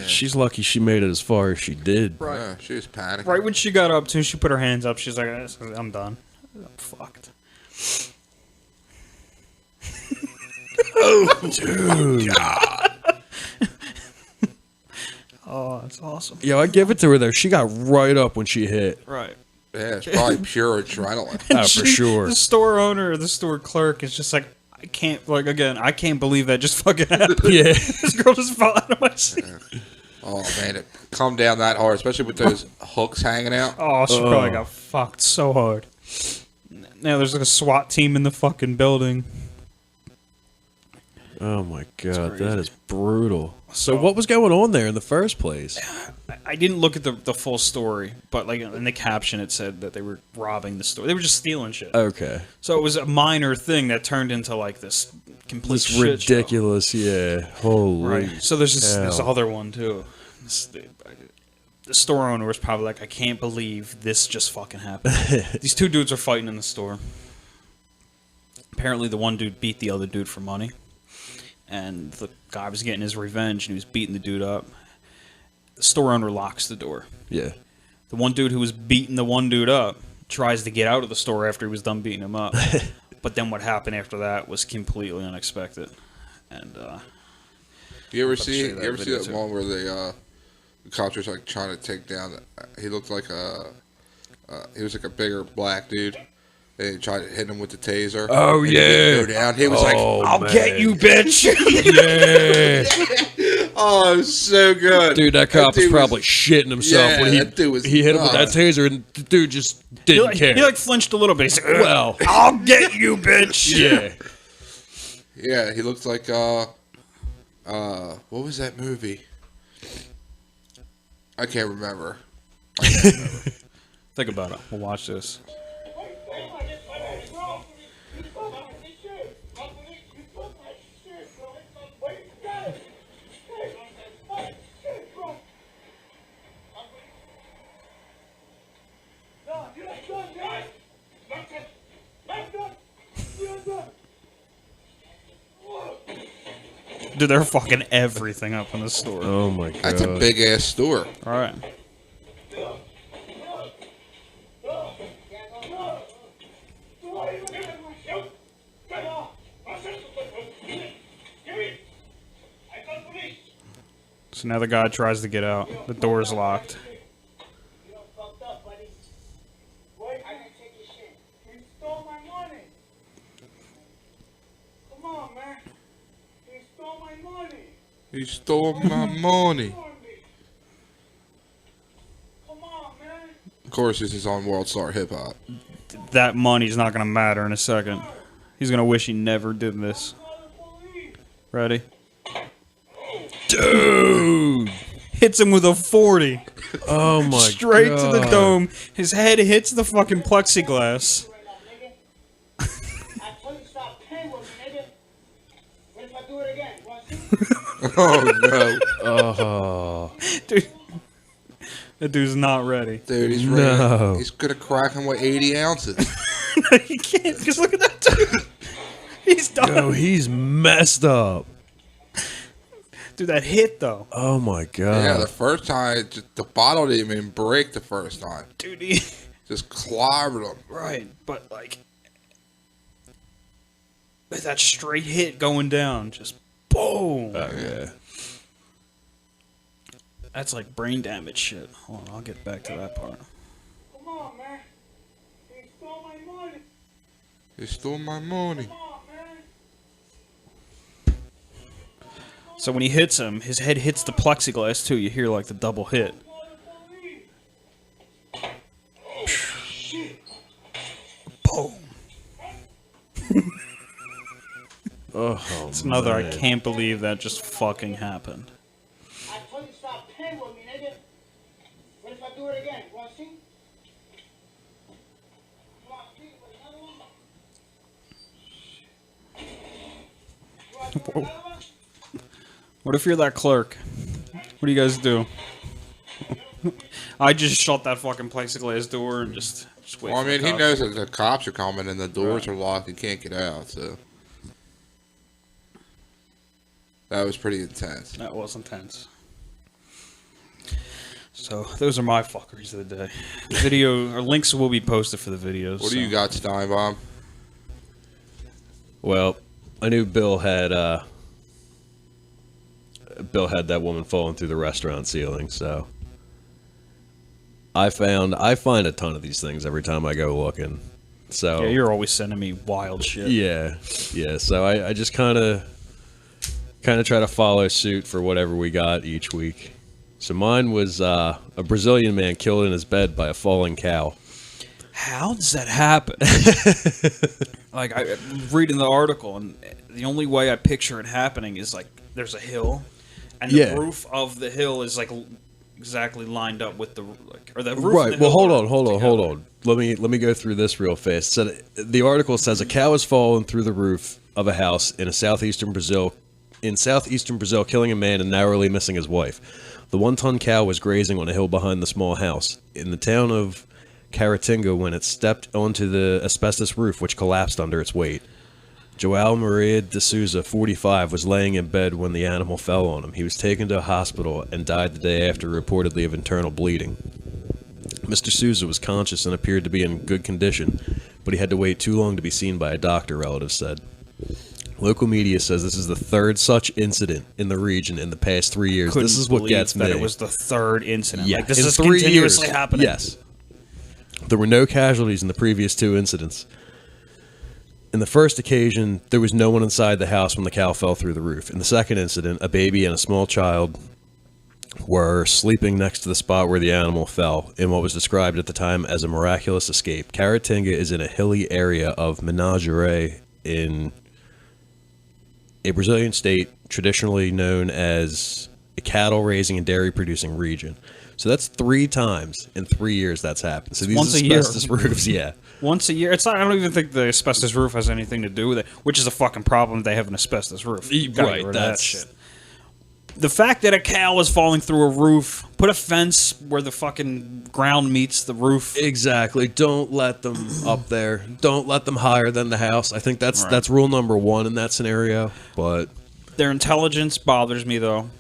She's lucky she made it as far as she did. Right. Yeah, she was panicking. Right when she got up, too, she put her hands up. She's like, I'm done. I'm fucked. Oh, dude. God. Oh, that's awesome. Yo, I give it to her there. She got right up when she hit. Right. Yeah, it's probably pure adrenaline. Oh, for sure. The store owner or the store clerk is just like, I can't believe that just fucking happened. Yeah. This girl just fell out of my seat. Oh, man, it come down that hard, especially with those hooks hanging out. Oh, she probably got fucked so hard. Now there's like a SWAT team in the fucking building. Oh my god, that is brutal. So what was going on there in the first place? I didn't look at the full story, but like in the caption it said that they were robbing the store. They were just stealing shit. Okay. So it was a minor thing that turned into like this complete This shit show. ridiculous, yeah. Holy. Right. So there's this hell. other one too. The store owner was probably like, I can't believe this just fucking happened. These two dudes are fighting in the store. Apparently the one dude beat the other dude for money. And the guy was getting his revenge and he was beating the dude up. The store owner locks the door. Yeah. The one dude who was beating the one dude up tries to get out of the store after he was done beating him up. But then what happened after that was completely unexpected. And You ever see that video that too. one where the cops were like trying to take down? He looked like he was like a bigger black dude. They tried to hit him with the taser. Oh, and he yeah. didn't go down. He was like, I'll man. get you, bitch. Yeah. "Oh, it was so good." Dude, that cop was dude probably shitting himself Yeah, when that dude was he hit him with that nuts. taser, and the dude just didn't care. He like flinched a little bit. He's like, Well. I'll get you, bitch. yeah. Yeah, he looked like what was that movie? I can't remember. Think about it. We'll watch this. Dude, they're fucking everything up in the store. Oh my god. That's a big ass store. All right. So now the guy tries to get out. The door's locked. You don't fucked up, buddy. Wait, I can take your shit. You stole my money. Come on, man. You stole my money. He stole my money. Come on, man. Of course, this is on World Star Hip Hop. That money's not gonna matter in a second. He's gonna wish he never did this. Call the police. Ready? Dude. Hits him with a 40. Oh my god. Straight to the dome. His head hits the fucking plexiglass. Right now, nigga. I told you to stop playing with me, nigga. What if I do it again? Want to see? Oh no, Oh. Dude. That dude's not ready. dude, he's No. ready. He's gonna crack him with 80 ounces. He can't. Just look at that dude. He's done. Yo, he's messed up. Dude, that hit, though. Oh my god. Yeah, the first time, the bottle didn't even break the first time. Dude, he... Just clobbered him. Right, but, like... With that straight hit going down, just boom. Oh yeah. That's like brain damage shit. Hold on, I'll get back to that part. Come on, man. You stole my money. He stole my money. Come on, man. So when he hits him, his head hits the plexiglass too. You hear like the double hit. Call the police. Boom. Oh, It's another. I man. can't believe that just fucking happened. I told you to stop playing with me, nigga. What if I do it again? Want to see? You want to see it with another one? You want to see it with another one? What if you're that clerk? What do you guys do? I just shut that fucking plexiglass door and just wait. Well, I for the mean, he cops. knows that the cops are coming and the doors are locked and can't get out, so. That was pretty intense. That was intense. So, those are my fuckeries of the day. Video, or links will be posted for the videos. What do you got, Steinbaum? Well, I knew Bill had that woman falling through the restaurant ceiling, so I find a ton of these things every time I go looking. So Yeah, you're always sending me wild shit. yeah. So I just kind of try to follow suit for whatever we got each week. So mine was a Brazilian man killed in his bed by a falling cow. How does that happen? Like, I'm reading the article, and the only way I picture it happening is, like, there's a hill, and the roof of the hill is, like, exactly lined up with the, like, or the roof Right. and the Well, hill hold on. Let me go through this real fast. So the article says a cow has fallen through the roof of a house in southeastern Brazil, killing a man and narrowly missing his wife. The 1-ton cow was grazing on a hill behind the small house in the town of Caratinga when it stepped onto the asbestos roof, which collapsed under its weight. João Maria de Souza, 45, was laying in bed when the animal fell on him. He was taken to a hospital and died the day after, reportedly of internal bleeding. Mr. Souza was conscious and appeared to be in good condition, but he had to wait too long to be seen by a doctor, relatives said. Local media says this is the third such incident in the region in the past 3 years. Couldn't This is what believe gets me. that it was the third incident. Yeah, Like, this in is 3 continuously years. happening. Yes. There were no casualties in the previous 2 incidents. In the first occasion, there was no one inside the house when the cow fell through the roof. In the second incident, a baby and a small child were sleeping next to the spot where the animal fell in what was described at the time as a miraculous escape. Caratinga is in a hilly area of Minas Gerais in a Brazilian state traditionally known as a cattle raising and dairy producing region. So that's 3 times in 3 years that's happened. So these once a year. asbestos roofs, yeah. Once a year. It's not. I don't even think the asbestos roof has anything to do with it, which is a fucking problem. They have an asbestos roof. You gotta get rid of that shit. The fact that a cow was falling through a roof, put a fence where the fucking ground meets the roof. Exactly. Don't let them up there. Don't let them higher than the house. I think that's rule number 1 in that scenario. But Their intelligence bothers me, though.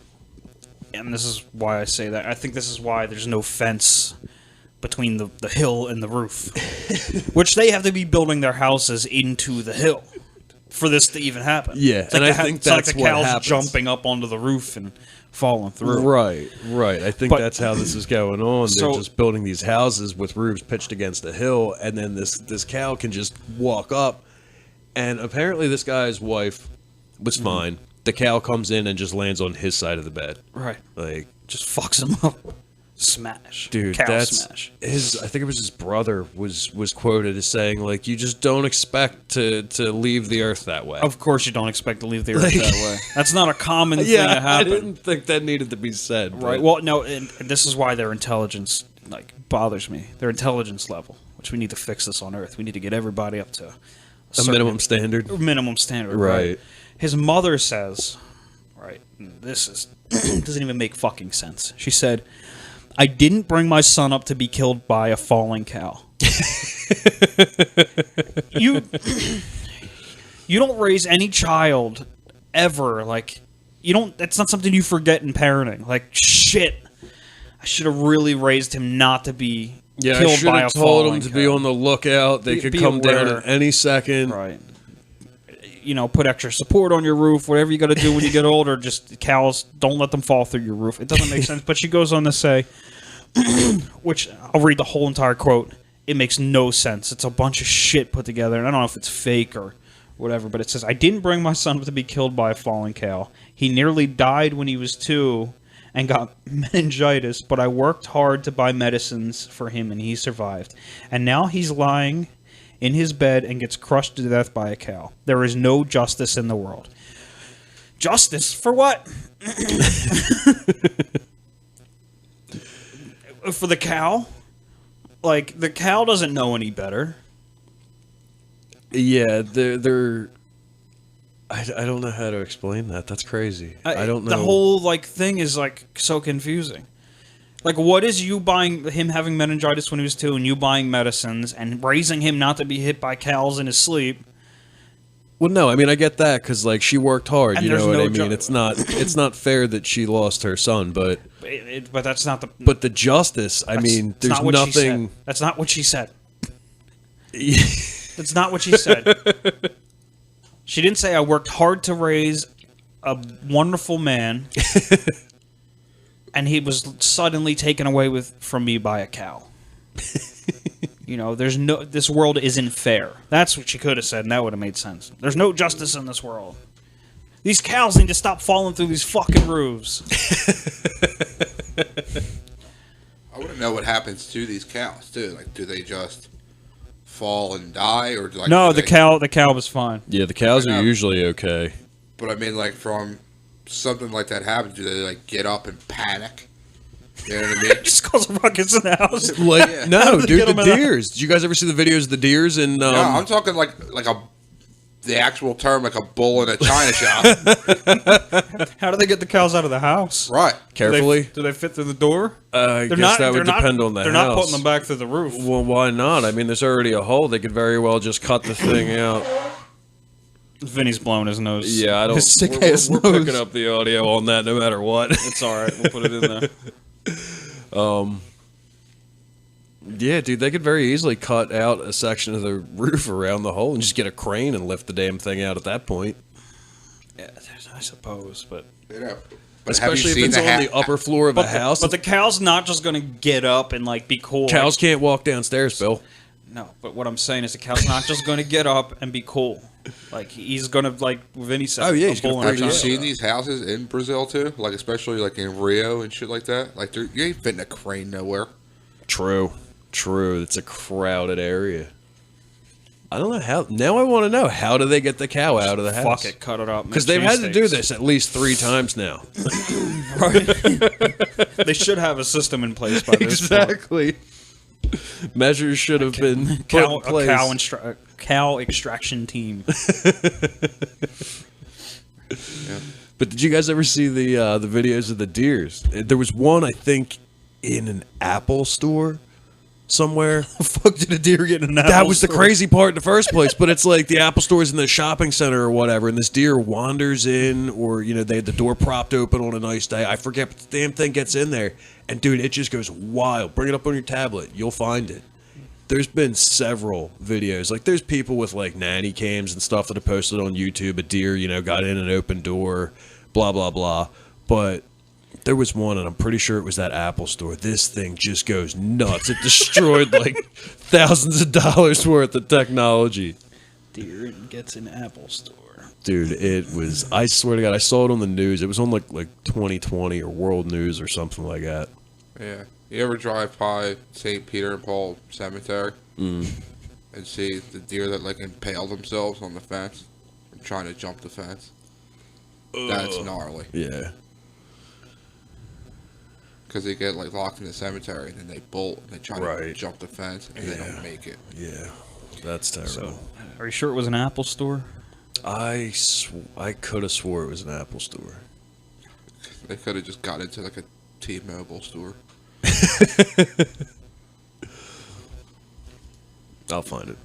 And this is why I say that. I think this is why there's no fence between the hill and the roof. Which they have to be building their houses into the hill for this to even happen. Yeah, it's and like I think it's that's like the what cows happens. jumping up onto the roof and falling through. Right. I think But- that's how this is going on. They're So- just building these houses with roofs pitched against the hill, and then this cow can just walk up. And apparently this guy's wife was fine. The cow comes in and just lands on his side of the bed. Right. Like, Just fucks him up. Smash. dude, Cow that's smash. I think it was his brother was quoted as saying, like, you just don't expect to leave the earth that way. Of course you don't expect to leave the earth that way. That's not a common thing to I happen. didn't think that needed to be said. Right. but- Well, no, and this is why their intelligence bothers me. Their intelligence level, which we need to fix this on Earth. We need to get everybody up to a minimum standard. minimum standard. Right. His mother says, right. This is doesn't even make fucking sense. She said, "I didn't bring my son up to be killed by a falling cow." You don't raise any child ever you don't. That's not something you forget in parenting. Like, shit, I should have really raised him not to be Yeah, I killed should by a have told falling him to cow. be on the lookout. They could Be come down aware. at any second. Right. Put extra support on your roof, whatever you got to do when you get older. Just cows, don't let them fall through your roof. It doesn't make sense. But she goes on to say, which I'll read the whole entire quote. It makes no sense. It's a bunch of shit put together. And I don't know if it's fake or whatever, but it says, "I didn't bring my son to be killed by a falling cow. He nearly died when he was 2 and got meningitis, but I worked hard to buy medicines for him and he survived. And now he's lying in his bed and gets crushed to death by a cow. There is no justice in the world." Justice for what? For the cow? Like, the cow doesn't know any better. Yeah, they're. I don't know how to explain that. That's crazy. I don't know. The whole thing is so confusing. Like, what is you buying him having meningitis when he was 2 and you buying medicines and raising him not to be hit by cows in his sleep? Well, no, I mean I get that because like she worked hard. And You know there's what no I mean? It's not fair that she lost her son, but But that's not the. but the justice. I mean, that's there's not what she said. nothing. That's not what she said. That's not what she said. She didn't say I worked hard to raise a wonderful man, and he was suddenly taken away from me by a cow. You know, this world isn't fair. That's what she could have said, and that would have made sense. There's no justice in this world. These cows need to stop falling through these fucking roofs. I want to know what happens to these cows too. Like, do they just fall and die, or like No, the cow was fine. Yeah, the cows are usually okay. But I mean, like, from something like that happens, do they like get up and panic? You know what I mean? Just cause ruckus in the house. Like Yeah. no, Get dude, 'em the in the- deers. Did you guys ever see the videos of the deers? And No, I'm talking like the actual term, like a bull in a china shop. How do they get the cows out of the house? Right. carefully. Do they fit through the door? I guess that would depend on the They're house. not putting them back through the roof. Well, why not? I mean, there's already a hole. They could very well just cut the thing out. Vinny's blowing his nose. Yeah, I don't. His sick we're, ass we're nose. picking up the audio on that, no matter what. It's all right. We'll put it in there. Yeah, dude, they could very easily cut out a section of the roof around the hole and just get a crane and lift the damn thing out at that point. Yeah, I suppose, but You know. But Especially have if you it's seen on the upper floor of a house. But the cow's not just going to get up and like be cool. Cows can't walk downstairs, Bill. No, but what I'm saying is the cow's not just going to get up and be cool. Like he's going to like Vinny said. Oh, yeah, a he's gonna bull in a Have you china seen shop. these houses in Brazil too? Like, especially like in Rio and shit like that. Like, you ain't fitting a crane nowhere. True. It's a crowded area. I don't know how. Now I want to know, how do they get the cow out of the house? Fuck it, cut it up. Because they've had to do this at least 3 times now. They should have a system in place by this point. Exactly. Measures should have been put in place. A cow extraction team. But did you guys ever see the videos of the deers? There was one, I think, in an Apple store somewhere. Fuck did a deer get in an apple That was the store? crazy part in the first place. But it's like the Apple store's in the shopping center or whatever, and this deer wanders in, or they had the door propped open on a nice day. I forget, but the damn thing gets in there, and dude, it just goes wild. Bring it up on your tablet, you'll find it. There's been several videos. Like, there's people with like nanny cams and stuff that are posted on YouTube. A deer, got in an open door, blah blah blah. But there was one, and I'm pretty sure it was that Apple store. This thing just goes nuts. It destroyed like thousands of dollars worth of technology. Deer gets in apple store. Dude, it was, I swear to God, I saw it on the news. It was on like 2020 or World News or something like that. Yeah. You ever drive by St. Peter and Paul Cemetery and see the deer that like impale themselves on the fence and trying to jump the fence? That's gnarly. Yeah. Because they get like locked in the cemetery and then they bolt and they try to Right. jump the fence and they don't make it. Yeah. That's terrible. So, are you sure it was an apple store? I could have swore it was an Apple store. They could have just got into like a T-Mobile store. I'll find it.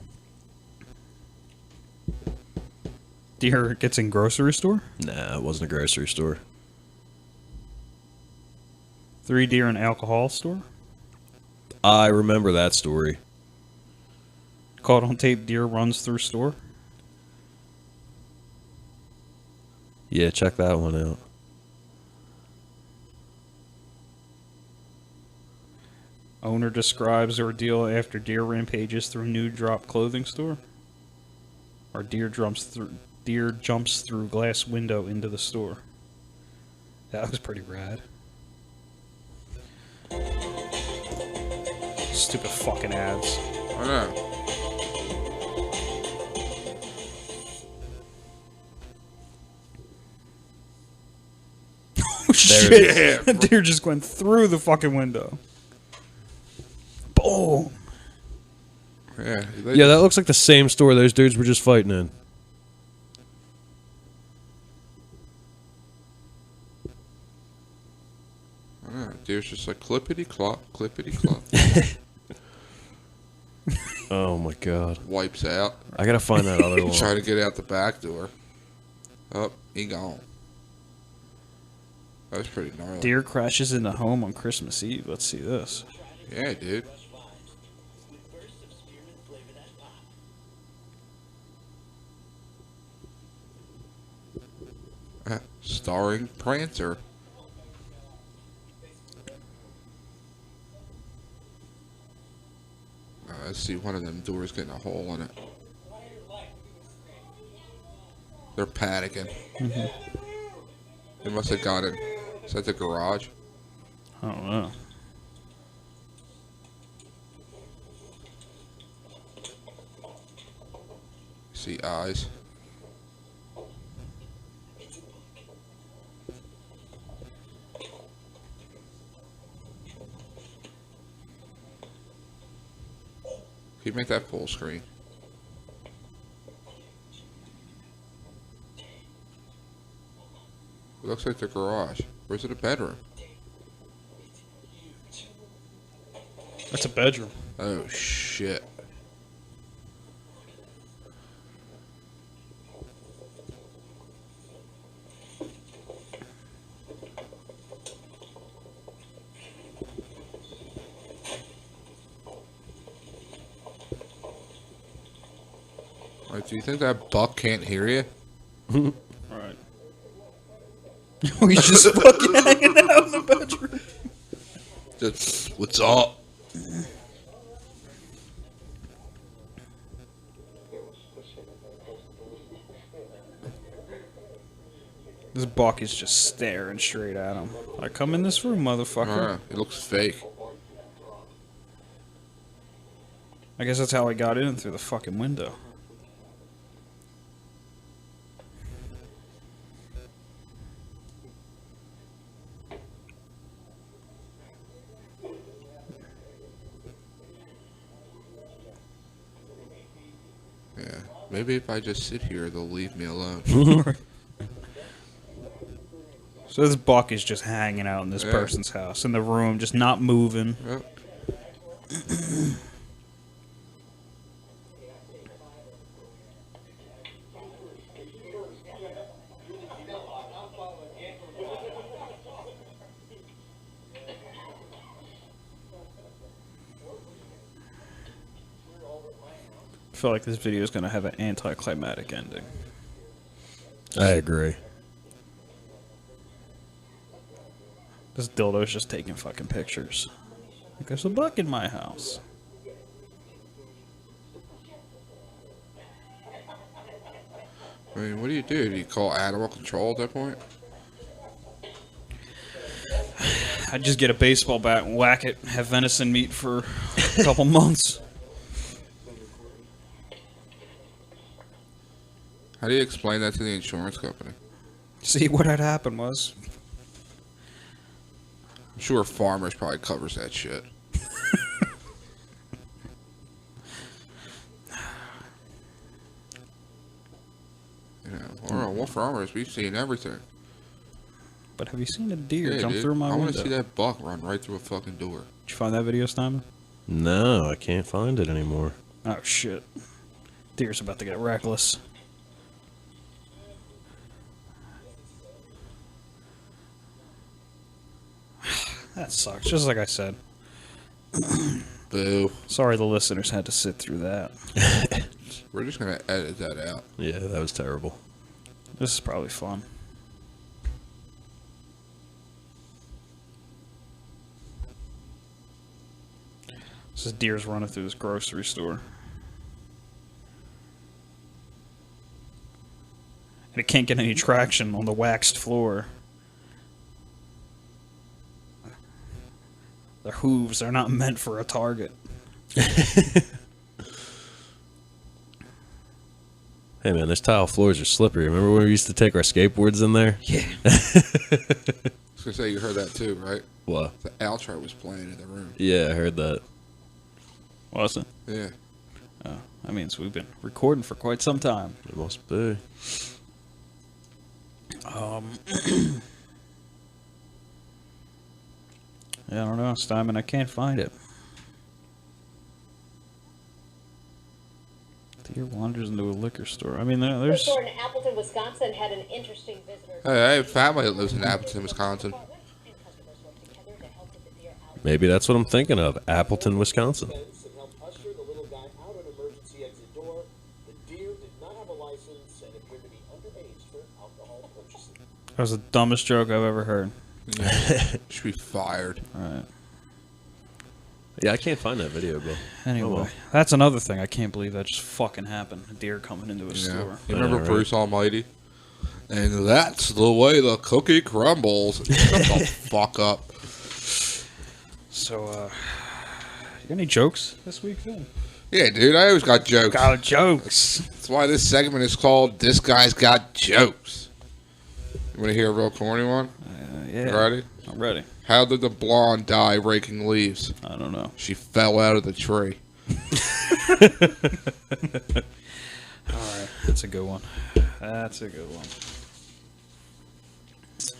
Deer gets in grocery store? Nah, it wasn't a grocery store. 3 deer in alcohol store? I remember that story. Caught on tape, deer runs through store? Yeah, check that one out. Owner describes ordeal after deer rampages through nude drop clothing store? Or deer jumps through glass window into the store? That was pretty rad. Stupid fucking ads. I know. Oh shit! That deer just went through the fucking window. Boom! Yeah. Yeah, that looks like the same store those dudes were just fighting in. deer's just like clippity clop, clippity clop. Oh my god. Wipes out. I gotta find that other one. Trying to get out the back door. Oh, he gone. That was pretty gnarly. Deer crashes into home on Christmas Eve. Let's see this. Yeah, dude. Starring Prancer. I see one of them doors getting a hole in it. They're panicking. They must have got in. Is that the garage? I don't know. See eyes. Can you make that full screen? It looks like the garage. Or is it a bedroom? That's a bedroom. Oh, shit. Like, do you think that buck can't hear you? Right. He's just fucking hanging out in the bedroom. Just, what's up? This buck is just staring straight at him. Like, come in this room, motherfucker. It looks fake. I guess that's how he got in through the fucking window. Yeah. Maybe if I just sit here, they'll leave me alone. So this buck is just hanging out in this Yeah. person's house, in the room, just not moving. Yep. I feel like this video is going to have an anticlimactic ending. I agree. This dildo's just taking fucking pictures. Like, there's a buck in my house. I mean, what do you do? Do you call animal control at that point? I'd just get a baseball bat and whack it, have venison meat for a couple months. How do you explain that to the insurance company? See, what had happened was, I'm sure Farmers probably covers that shit. You know, I don't know, what Farmers, we've seen everything. but have you seen a deer Yeah, jump dude. through my I window? want to see that buck run right through a fucking door. Did you find that video, Simon? No, I can't find it anymore. Oh, shit. Deer's about to get reckless. That sucks, just like I said. Boo. Sorry the listeners had to sit through that. We're just going to edit that out. Yeah, that was terrible. This is probably fun. This is deer's running through this grocery store. And it can't get any traction on the waxed floor. Their hooves are not meant for a target. Hey man, those tile floors are slippery. Remember when we used to take our skateboards in there? Yeah. I was going to say, you heard that too, right? What? The outro was playing in the room. Yeah, I heard that. Was it? Yeah. Oh, that means we've been recording for quite some time. It must be. Yeah, I don't know, Steinman. I can't find it. Deer wanders into a liquor store. I mean, The there's. store in Appleton, Wisconsin had an interesting visitor. Hey, I have family that lives in Appleton, Wisconsin. And customers worked together to help with the deer out. Maybe that's what I'm thinking of. Appleton, Wisconsin. And helped usher the little guy out an emergency exit door. The deer did not have a license and appeared to be underage for alcohol purchasing. That was the dumbest joke I've ever heard. Yeah. Should be fired. All right. Yeah, I can't find that video, Bill. Anyway, Oh, well. that's another thing. I can't believe that just fucking happened. A deer coming into a Yeah. store. You remember right. Bruce Almighty? And that's the way the cookie crumbles. Shut the fuck up. So, you got any jokes this week, Phil? Yeah, dude, I always got jokes. Got jokes. That's why this segment is called This Guy's Got Jokes. You want to hear a real corny one? Yeah. Ready? I'm ready. How did the blonde die raking leaves? I don't know. She fell out of the tree. All right, that's a good one. That's a good one.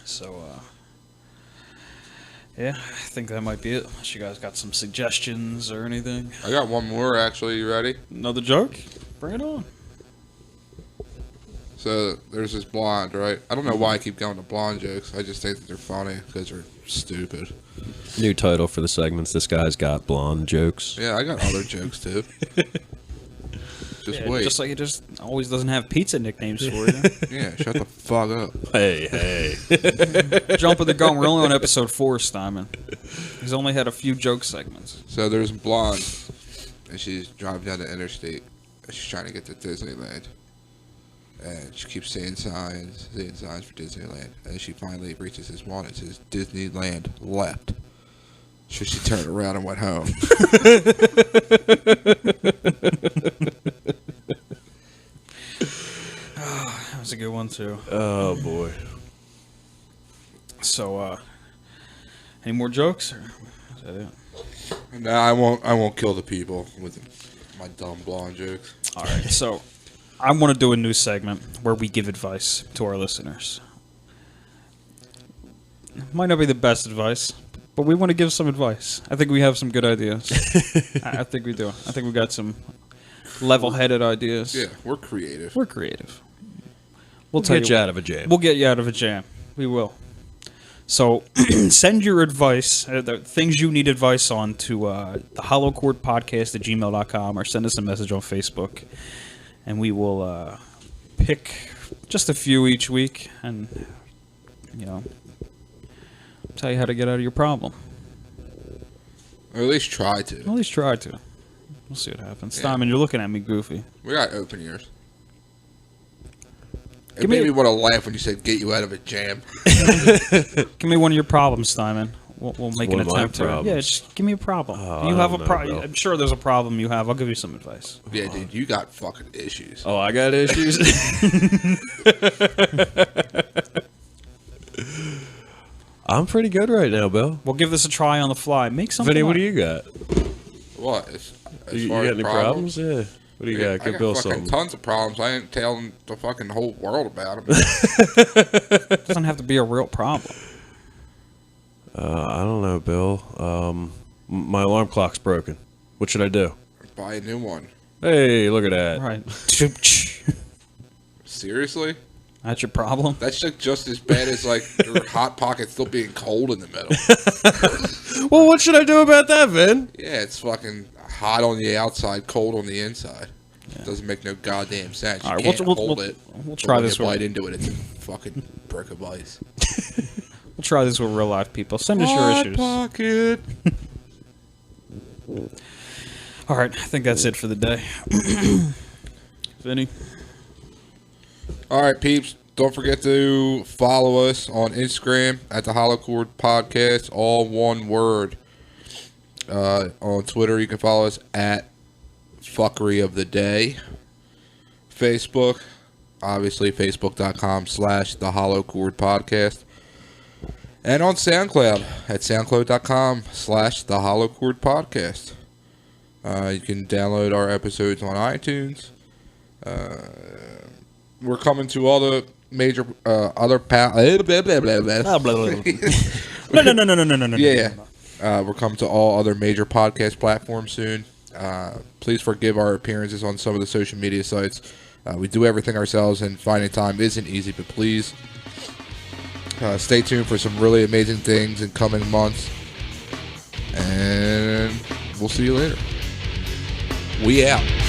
So, yeah, I think that might be it. Unless you guys got some suggestions or anything. I got one more, actually. You ready? Another joke? Bring it on. So, there's this blonde, right? I don't know why I keep going to blonde jokes. I just think that they're funny because they're stupid. New title for the segments. This guy's got blonde jokes. Yeah, I got other jokes, too. Just Yeah, wait. just like it just always doesn't have pizza nicknames for you. Yeah, shut the fuck up. Hey, hey. Jumping the gun. We're only on episode 4, Steinman. He's only had a few joke segments. So there's a blonde, and she's driving down the interstate, and she's trying to get to Disneyland. And she keeps seeing signs for Disneyland. And she finally reaches this one. It says Disneyland left. So she turned around and went home. That was a good one too. Oh, boy. So, any more jokes? Or is that it? Nah, I won't kill the people with my dumb blonde jokes. All right. So, I want to do a new segment where we give advice to our listeners. Might not be the best advice, but we want to give some advice. I think we have some good ideas. I think we do. I think we got some level-headed ideas. Yeah, we're creative. We're creative. We'll tell get you out of a jam. We'll get you out of a jam. We will. So send your advice, the things you need advice on, to the hollowchordpodcast@gmail.com, or send us a message on Facebook, and we will pick just a few each week and, tell you how to get out of your problem. Or at least try to. At least try to. We'll see what happens. Yeah. Simon, you're looking at me goofy. We got open ears. It Give me made me a- want to laugh when you said get you out of a jam. Give me one of your problems, Simon. We'll make One an of my attempt to. problems? Yeah, just give me a problem. Oh, you I have a don't know, problem. Bill. I'm sure there's a problem you have. I'll give you some advice. Yeah, dude, you got fucking issues. Oh, I got issues? I'm pretty good right now, Bill. We'll give this a try on the fly. Make something. Vinny, what up. do you got? What? You got any problems? Yeah. What do you got? I Give got Bill fucking something. tons of problems. I ain't telling the fucking whole world about them. It doesn't have to be a real problem. I don't know, Bill. My alarm clock's broken. What should I do? Buy a new one. Hey, look at that. Right. Seriously? That's your problem. That's just as bad as like your hot pocket still being cold in the middle. Well, what should I do about that, Vin? Yeah, it's fucking hot on the outside, cold on the inside. Doesn't make no goddamn sense. You All right, can't we'll hold it. we'll But try when this you one. bite into it, it's a fucking brick of ice. We'll try this with real life people. Send us your Hot issues. pocket. All right, I think that's it for the day. Vinny. All right, peeps. Don't forget to follow us on Instagram at the Hollow Chord Podcast, all one word. On Twitter, you can follow us at Fuckery of the Day. Facebook, obviously, facebook.com/the Hollow Chord Podcast. And on SoundCloud at soundcloud.com/the Hollow Chord Podcast. You can download our episodes on iTunes. We're coming to all the major other No. Yeah. We're coming to all other major podcast platforms soon. Please forgive our appearances on some of the social media sites. We do everything ourselves, and finding time isn't easy, but please stay tuned for some really amazing things in coming months. And we'll see you later. We out.